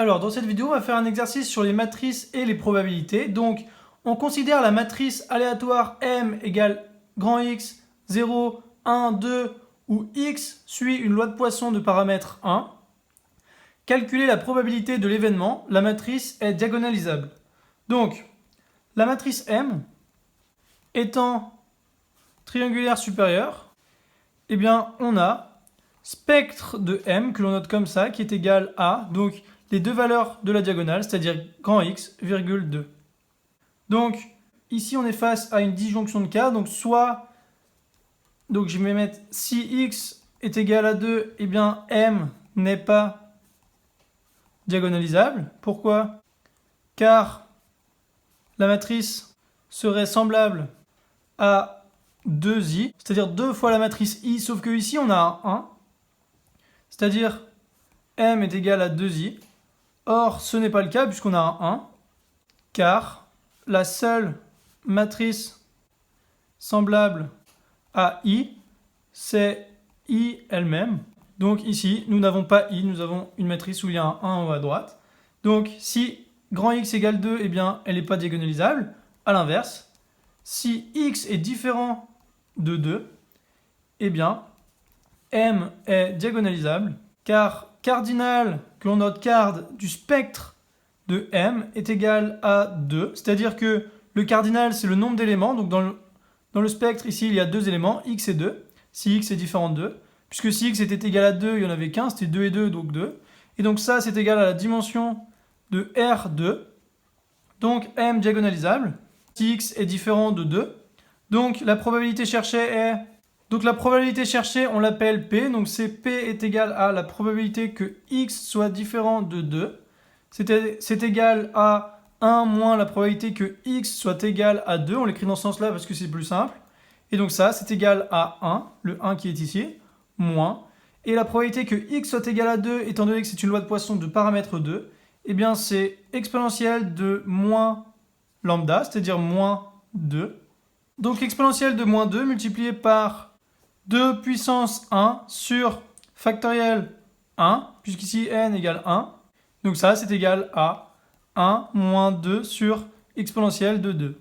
Alors, dans cette vidéo, on va faire un exercice sur les matrices et les probabilités. Donc, on considère la matrice aléatoire M égale grand X, 0, 1, 2, où X suit une loi de Poisson de paramètre 1. Calculer la probabilité de l'événement, la matrice est diagonalisable. Donc, la matrice M étant triangulaire supérieur, eh bien, on a spectre de M que l'on note comme ça, qui est égal à, donc, les deux valeurs de la diagonale, c'est-à-dire grand X, virgule 2. Donc, ici, on est face à une disjonction de cas. Donc, donc je vais mettre si X est égal à 2, eh bien, M n'est pas diagonalisable. Pourquoi? Car la matrice serait semblable à 2i, c'est-à-dire 2 fois la matrice i, sauf que ici, on a un 1. C'est-à-dire, M est égal à 2i. Or, ce n'est pas le cas puisqu'on a un 1, car la seule matrice semblable à I, c'est I elle-même. Donc ici, nous n'avons pas I, nous avons une matrice où il y a un 1 en haut à droite. Donc si grand X égale 2, eh bien, elle n'est pas diagonalisable. A l'inverse, si X est différent de 2, eh bien, M est diagonalisable, car cardinal, que l'on note card du spectre de M est égal à 2, c'est-à-dire que le cardinal, c'est le nombre d'éléments, donc dans le spectre, ici, il y a deux éléments, x et 2, si x est différent de 2, puisque si x était égal à 2, il n'y en avait qu'un, c'était 2 et 2, donc 2, et donc ça, c'est égal à la dimension de R2, donc M diagonalisable, si x est différent de 2, donc la probabilité cherchée est... Donc la probabilité cherchée, on l'appelle P, donc c'est P est égal à la probabilité que x soit différent de 2, c'est égal à 1 moins la probabilité que x soit égal à 2, on l'écrit dans ce sens-là parce que c'est plus simple, et donc ça, c'est égal à 1, le 1 qui est ici, moins, et la probabilité que x soit égal à 2, étant donné que c'est une loi de Poisson de paramètre 2, eh bien c'est exponentielle de moins lambda, c'est-à-dire moins 2. Donc l'exponentielle de moins 2 multiplié par 2 puissance 1 sur factoriel 1, puisqu'ici n égale 1. Donc ça, c'est égal à 1 moins 2 sur exponentielle de 2.